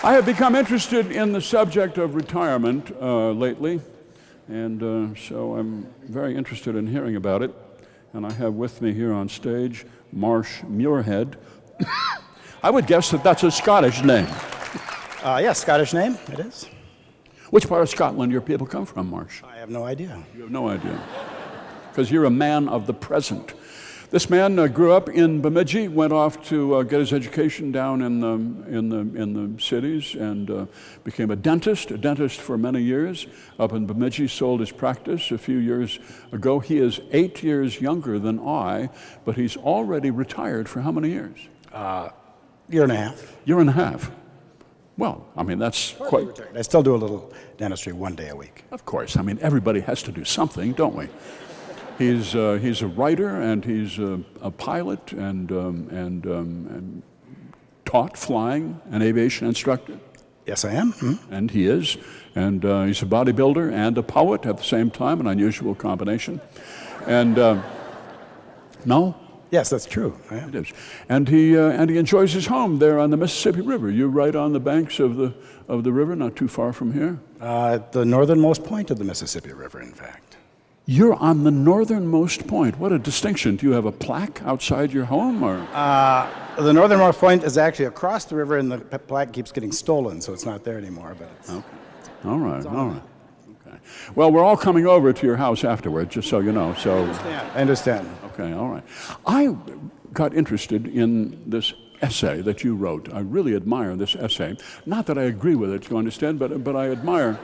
I have become interested in the subject of retirement lately, and so I'm very interested in hearing about it. And I have with me here on stage Marsh Muirhead. I would guess that that's a Scottish name. Yes, Scottish name, it is. Which part of Scotland do your people come from, Marsh? I have no idea. You have no idea. Because you're a man of the present. This man grew up in Bemidji, went off to get his education down in the cities, and became a dentist for many years up in Bemidji, sold his practice a few years ago. He is 8 years younger than I, but he's already retired for how many years? Year and a half. Year and a half. Well, I mean, that's quite... I still do a little dentistry 1 day a week. Of course. I mean, everybody has to do something, don't we? He's a writer, and he's a pilot, and taught flying, an aviation instructor. Yes, I am. Mm-hmm. And he is. And he's a bodybuilder and a poet at the same time, an unusual combination. And no? Yes, that's true. I am. It is. And he enjoys his home there on the Mississippi River. You're right on the banks of the river, not too far from here. The northernmost point of the Mississippi River, in fact. You're on the northernmost point. What a distinction. Do you have a plaque outside your home, or? The northernmost point is actually across the river, and the plaque keeps getting stolen, so it's not there anymore. But it's, okay. All right. Okay. Well, we're all coming over to your house afterward, just so you know. So I understand. Okay, all right. I got interested in this essay that you wrote. I really admire this essay. Not that I agree with it, you understand, but I admire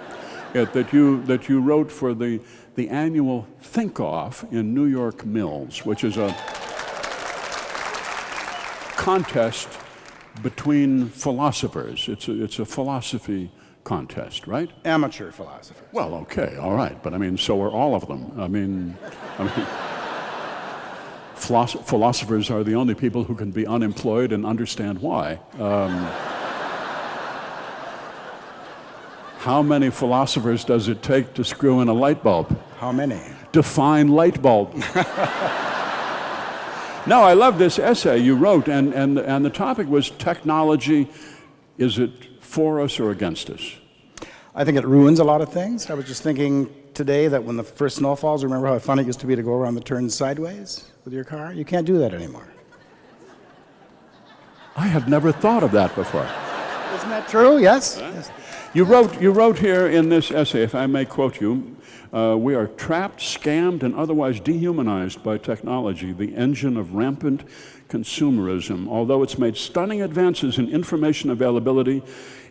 it that you wrote for the annual Think Off in New York Mills, which is a contest between philosophers. It's a philosophy contest, right? Amateur philosophers. Well, okay, all right, but I mean, so are all of them. I mean, philosophers are the only people who can be unemployed and understand why. How many philosophers does it take to screw in a light bulb? How many? Define light bulb. No, I love this essay you wrote, and the topic was technology. Is it for us or against us? I think it ruins a lot of things. I was just thinking today that when the first snow falls, remember how fun it used to be to go around the turns sideways with your car? You can't do that anymore. I had never thought of that before. Isn't that true? Yes. Yes. You wrote here in this essay, if I may quote you, we are trapped, scammed, and otherwise dehumanized by technology, the engine of rampant consumerism. Although it's made stunning advances in information availability,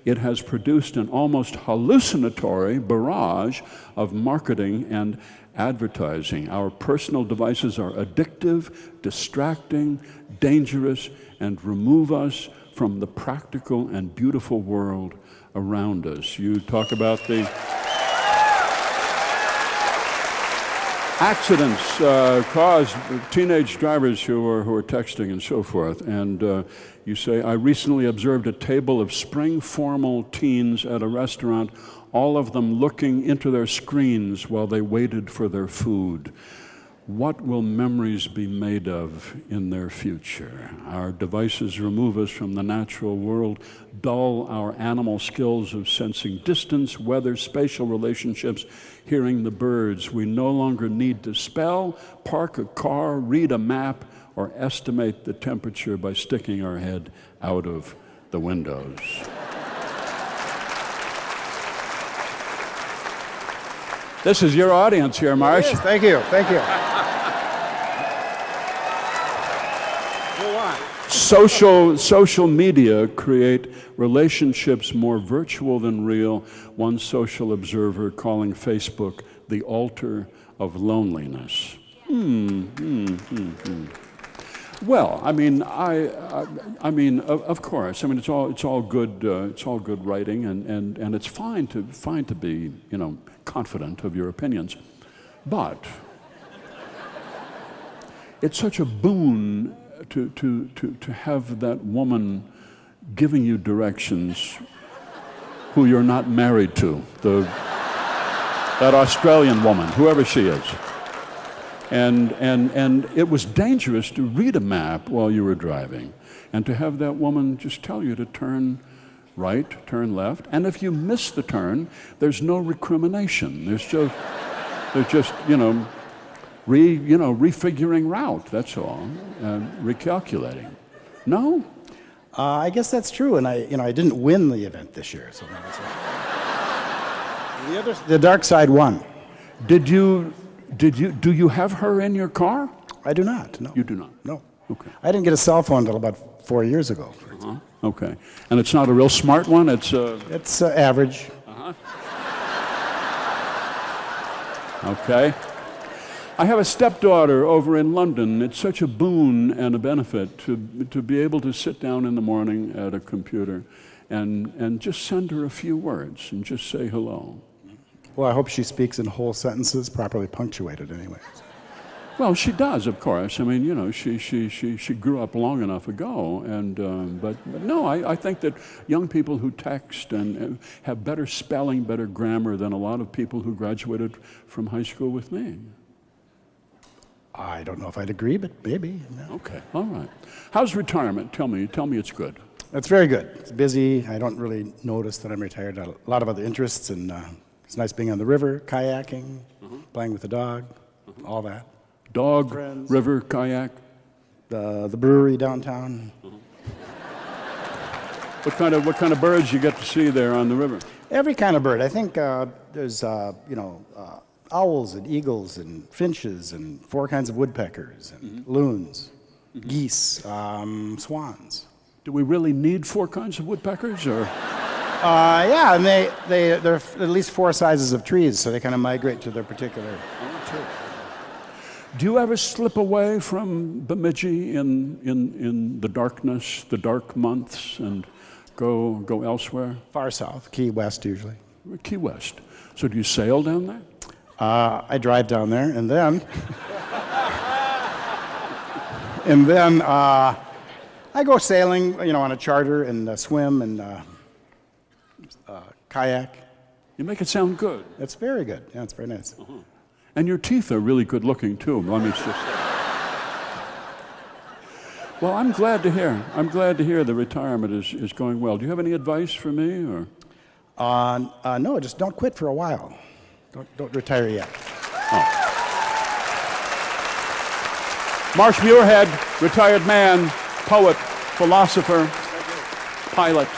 it has produced an almost hallucinatory barrage of marketing and advertising. Our personal devices are addictive, distracting, dangerous, and remove us from the practical and beautiful world around us. You talk about the accidents caused teenage drivers who are texting and so forth, and you say, I recently observed a table of spring formal teens at a restaurant, all of them looking into their screens while they waited for their food. What will memories be made of in their future? Our devices remove us from the natural world, dull our animal skills of sensing distance, weather, spatial relationships, hearing the birds. We no longer need to spell, park a car, read a map, or estimate the temperature by sticking our head out of the windows. This is your audience here, Marsh. Yes, thank you. Thank you. Social media create relationships more virtual than real, one social observer calling Facebook the altar of loneliness. Well, I mean, I mean, of course. I mean, it's all good writing, and it's fine to be, confident of your opinions, but it's such a boon to have that woman giving you directions who you're not married to, that Australian woman, whoever she is. And it was dangerous to read a map while you were driving, and to have that woman just tell you to turn right, turn left. And if you miss the turn, there's no recrimination. There's just refiguring route, that's all, recalculating. No? I guess that's true, and I didn't win the event this year, so maybe the dark side won. Do you have her in your car? I do not. No. You do not? No. Okay. I didn't get a cell phone until about 4 years ago. Okay. And it's not a real smart one? It's average. Okay. I have a stepdaughter over in London. It's such a boon and a benefit to be able to sit down in the morning at a computer and just send her a few words and just say hello. Well, I hope she speaks in whole sentences, properly punctuated anyway. Well, she does, of course. I mean, she grew up long enough ago, but no, I think that young people who text and have better spelling, better grammar than a lot of people who graduated from high school with me. I don't know if I'd agree, but maybe. No. Okay, all right. How's retirement? Tell me it's good. It's very good. It's busy. I don't really notice that I'm retired. I have a lot of other interests, and it's nice being on the river, kayaking, playing with the dog, all that. Dog, friends. River, kayak. The brewery downtown. What kind of birds you get to see there on the river? Every kind of bird. I think there's owls and eagles and finches and 4 kinds of woodpeckers and loons, geese, swans. Do we really need 4 kinds of woodpeckers, or? Yeah, and there are at least 4 sizes of trees, so they kind of migrate to their particular tree. Do you ever slip away from Bemidji in the darkness, the dark months, and go elsewhere? Far south, Key West usually. Key West. So do you sail down there? I drive down there, and then I go sailing, on a charter and swim and kayak. You make it sound good. It's very good. Yeah, it's very nice. And your teeth are really good looking too. Let me just. Well, I'm glad to hear. I'm glad to hear the retirement is going well. Do you have any advice for me, or? No, just don't quit for a while. Don't retire yet. Marsh Muirhead, retired man, poet, philosopher, pilot.